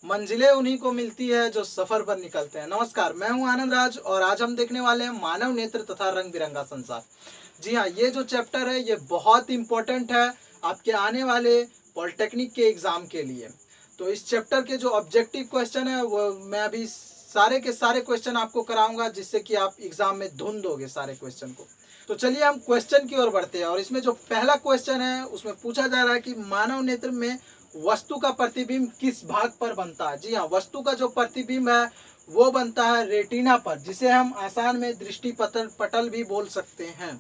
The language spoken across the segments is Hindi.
मंजिलें उन्हीं को मिलती है जो सफर पर निकलते हैं। नमस्कार, मैं हूं आनंद राज और आज हम देखने वाले हैं मानव नेत्र तथा रंग बिरंगा संसार। जी हाँ, ये जो चैप्टर है ये बहुत इंपॉर्टेंट है आपके आने वाले पॉलिटेक्निक के एग्जाम के लिए। तो इस चैप्टर के जो ऑब्जेक्टिव क्वेश्चन है वो मैं अभी सारे के सारे क्वेश्चन आपको कराऊंगा, जिससे कि आप एग्जाम में धुन दोगे सारे क्वेश्चन को। तो चलिए हम क्वेश्चन की ओर बढ़ते हैं और इसमें जो पहला क्वेश्चन है उसमें पूछा जा रहा है कि मानव नेत्र में वस्तु का प्रतिबिंब किस भाग पर बनता है। जी हाँ, वस्तु का जो प्रतिबिंब है वो बनता है रेटिना पर, जिसे हम आसान में दृष्टि पटल भी बोल सकते हैं।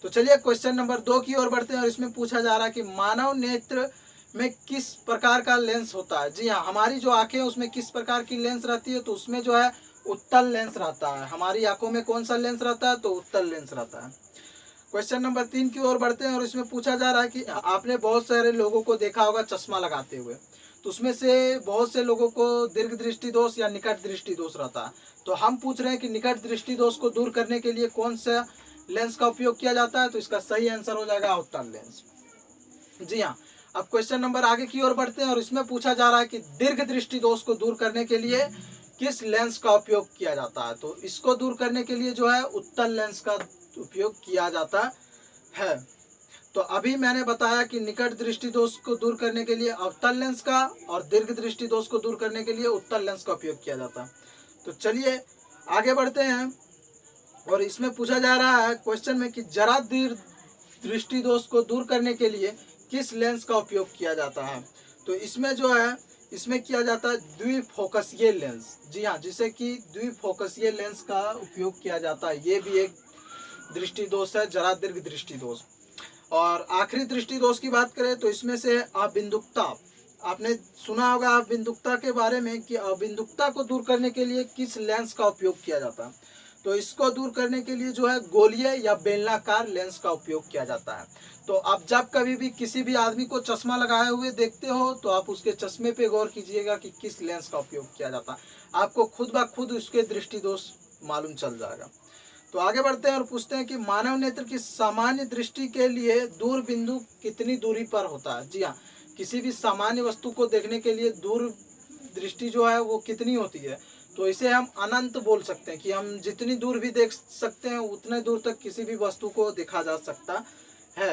तो चलिए क्वेश्चन नंबर 2 की ओर बढ़ते हैं और इसमें पूछा जा रहा है कि मानव नेत्र में किस प्रकार का लेंस होता है। जी हाँ, हमारी जो आंखें हैं उसमें किस प्रकार की लेंस रहती है, तो उसमें जो है उत्तल लेंस रहता है। हमारी आंखों में कौन सा लेंस रहता है, तो उत्तल लेंस रहता है। क्वेश्चन नंबर 3 की ओर बढ़ते हैं और इसमें पूछा जा रहा है कि आपने बहुत सारे लोगों को देखा होगा चश्मा लगाते हुए, तो उसमें से बहुत से लोगों को दीर्घ दृष्टि दोष या निकट दृष्टि दोष रहता है। तो हम पूछ रहे हैं कि निकट दृष्टि दोष को दूर करने के लिए कौन सा लेंस का उपयोग किया जाता है, तो इसका सही आंसर हो जाएगा उत्तल लेंस। जी हाँ, अब क्वेश्चन नंबर आगे की ओर बढ़ते हैं और इसमें पूछा जा रहा है कि दीर्घ दृष्टि दोष को दूर करने के लिए किस लेंस का उपयोग किया जाता है। तो इसको दूर करने के लिए जो है उत्तल लेंस का उपयोग किया जाता है। तो अभी मैंने बताया कि निकट दृष्टि दोष को दूर करने के लिए अवतल लेंस का और दीर्घ दृष्टि दोष को दूर करने के लिए उत्तल लेंस का उपयोग किया जाता है। तो चलिए आगे बढ़ते हैं और इसमें पूछा जा रहा है क्वेश्चन में कि जरा दृष्टि दोष को दूर करने के लिए किस लेंस का उपयोग किया जाता है। तो इसमें जो है इसमें किया जाता है द्विफोकसीय लेंस। जी हाँ, जिसे कि द्विफोकसीय लेंस का उपयोग किया जाता है। ये भी एक दृष्टि दोष है, जरा दीर्घ दृष्टि दोष। और आखिरी दृष्टि दोष की बात करें तो इसमें से अबिंदुकता। आपने सुना होगा अबिंदुकता के बारे में कि अबिंदुकता को दूर करने के लिए किस लेंस का उपयोग किया जाता है। तो इसको दूर करने के लिए जो है गोलीय या बेलनाकार लेंस का उपयोग किया जाता है। तो आप जब कभी भी किसी भी आदमी को चश्मा लगाए हुए देखते हो तो आप उसके चश्मे पे गौर कीजिएगा कि किस लेंस का उपयोग किया जाता है। आपको खुद ब खुद उसके दृष्टि दोष मालूम चल जाएगा। तो आगे बढ़ते हैं और पूछते हैं कि मानव नेत्र की सामान्य दृष्टि के लिए दूर बिंदु कितनी दूरी पर होता है। जी हाँ, किसी भी सामान्य वस्तु को देखने के लिए दूर दृष्टि जो है वो कितनी होती है, तो इसे हम अनंत बोल सकते हैं कि हम जितनी दूर भी देख सकते हैं उतने दूर तक किसी भी वस्तु को देखा जा सकता है।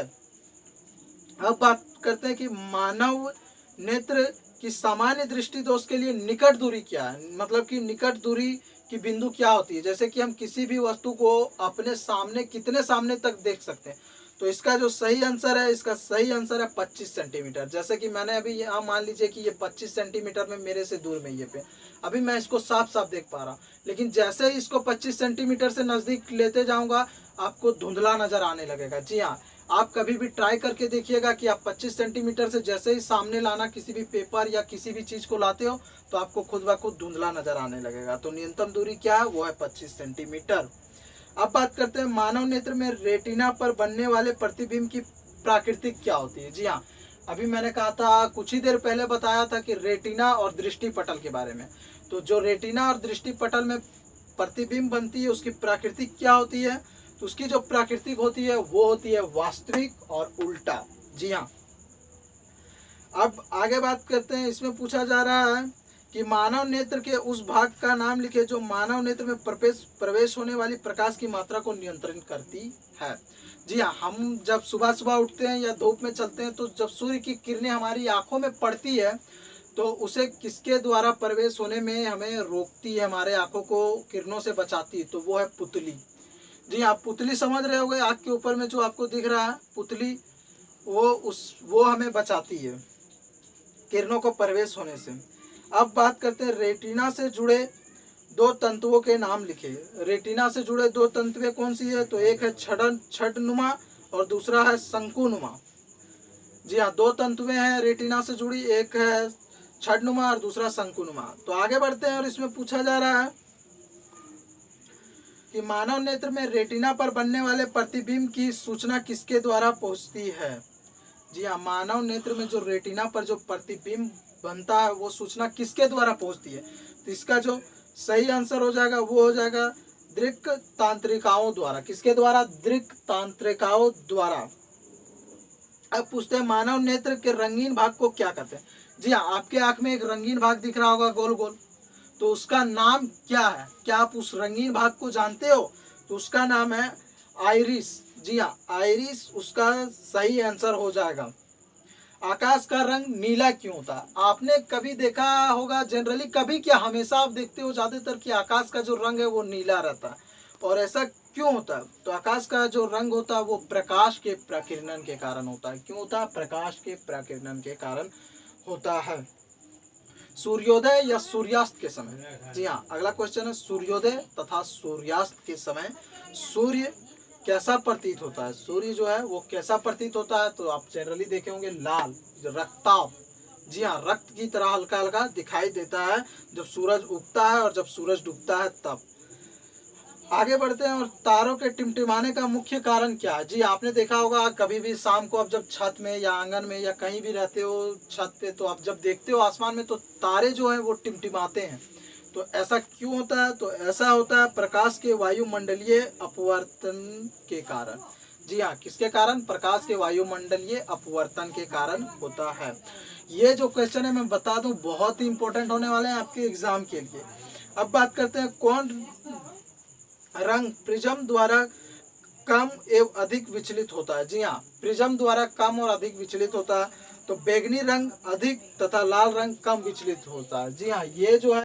अब बात करते हैं कि मानव नेत्र की सामान्य दृष्टि दोष के लिए निकट दूरी क्या है, मतलब कि निकट दूरी की बिंदु क्या होती है। जैसे कि हम किसी भी वस्तु को अपने सामने कितने सामने तक देख सकते हैं, तो इसका जो सही आंसर है, इसका सही आंसर है 25 सेंटीमीटर। जैसे कि मैंने अभी यहाँ मान लीजिए कि ये 25 सेंटीमीटर में मेरे से दूर में ये पे, अभी मैं इसको साफ साफ देख पा रहा हूँ, लेकिन जैसे ही इसको 25 सेंटीमीटर से नज़दीक लेते जाऊँगा आपको धुंधला नज़र आने लगेगा। जी हाँ, आप कभी भी ट्राई करके देखिएगा कि आप 25 सेंटीमीटर से जैसे ही सामने लाना किसी भी पेपर या किसी भी चीज़ को लाते हो तो आपको खुद ब खुद धुंधला नजर आने लगेगा। तो न्यूनतम दूरी क्या है, वो है 25 सेंटीमीटर। अब बात करते हैं मानव नेत्र में रेटिना पर बनने वाले प्रतिबिंब की प्राकृतिक क्या होती है। जी हाँ, अभी मैंने कहा था कुछ ही देर पहले बताया था कि रेटिना और दृष्टि पटल के बारे में। तो जो रेटिना और दृष्टि पटल में प्रतिबिंब बनती है उसकी प्राकृतिक क्या होती है, तो उसकी जो प्राकृतिक होती है वो होती है वास्तविक और उल्टा। जी हाँ, अब आगे बात करते हैं। इसमें पूछा जा रहा है कि मानव नेत्र के उस भाग का नाम लिखे जो मानव नेत्र में प्रवेश होने वाली प्रकाश की मात्रा को नियंत्रित करती है। जी हाँ, हम जब सुबह सुबह उठते हैं या धूप में चलते हैं तो जब सूर्य की किरणें हमारी आंखों में पड़ती है तो उसे किसके द्वारा प्रवेश होने में हमें रोकती है, हमारे आंखों को किरणों से बचाती है, तो वो है पुतली। जी आप पुतली समझ रहे होगे, आँख के ऊपर में जो आपको दिख रहा है पुतली, वो हमें बचाती है किरणों को प्रवेश होने से। अब बात करते हैं रेटिना से जुड़े दो तंतुओं के नाम लिखे। रेटिना से जुड़े दो तंतुएं कौन सी है, तो एक है छठनुमा और दूसरा है शंकुनुमा। जी हाँ, दो तंतुएं हैं रेटिना से जुड़ी, एक है छठनुमा और दूसरा शंकुनुमा। तो आगे बढ़ते हैं और इसमें पूछा जा रहा है कि मानव नेत्र में रेटिना पर बनने वाले प्रतिबिंब की सूचना किसके द्वारा पहुंचती है। जी हाँ, मानव नेत्र में जो रेटिना पर जो प्रतिबिंब बनता है वो सूचना किसके द्वारा पहुंचती है, तो इसका जो सही आंसर हो जाएगा वो हो जाएगा दृक् तांत्रिकाओं द्वारा। किसके द्वारा, दृक् तांत्रिकाओं द्वारा। अब पूछते हैं मानव नेत्र के रंगीन भाग को क्या कहते हैं। जी हाँ, आपके आँख में एक रंगीन भाग दिख रहा होगा गोल गोल, तो उसका नाम क्या है? क्या आप उस रंगीन भाग को जानते हो? तो उसका नाम है आइरिस। जी हाँ, आइरिस उसका सही आंसर हो जाएगा। आकाश का रंग नीला क्यों होता है? आपने कभी देखा होगा, जनरली कभी क्या हमेशा आप देखते हो ज़्यादातर कि आकाश का जो रंग है वो नीला रहता है, और ऐसा क्यों होता है? तो आकाश का जो रंग होता है वो प्रकाश के प्रकीर्णन के कारण होता है। क्यों होता है? प्रकाश के प्रकीर्णन के कारण होता है। सूर्योदय या सूर्यास्त के समय? जी हाँ, अगला क्वेश्चन है, सूर्योदय तथा सूर्यास्त के समय सूर्य कैसा प्रतीत होता है? सूर्य जो है वो कैसा प्रतीत होता है? तो आप जनरली देखे होंगे लाल, जो रक्ताभ। जी हाँ, रक्त की तरह हल्का हल्का दिखाई देता है जब सूरज उगता है और जब सूरज डूबता है तब। आगे बढ़ते हैं, और तारों के टिमटिमाने का मुख्य कारण क्या है? जी आपने देखा होगा कभी भी शाम को आप जब छत में या आंगन में या कहीं भी रहते हो छत पे, तो आप जब देखते हो आसमान में तो तारे जो हैं वो टिमटिमाते हैं। तो ऐसा क्यों होता है? तो ऐसा होता है प्रकाश के वायुमंडलीय अपवर्तन के कारण। जी हाँ, किसके कारण? प्रकाश के वायुमंडलीय अपवर्तन के कारण होता है। ये जो क्वेश्चन है मैं बता दूं बहुत ही इंपॉर्टेंट होने वाले हैं आपके एग्जाम के लिए। अब बात करते हैं, कौन रंग प्रिज्म द्वारा कम एवं अधिक विचलित होता है? जी हाँ, प्रिज्म द्वारा कम और अधिक विचलित होता है। तो बैगनी रंग अधिक तथा लाल रंग कम विचलित होता है। जी हाँ, ये जो है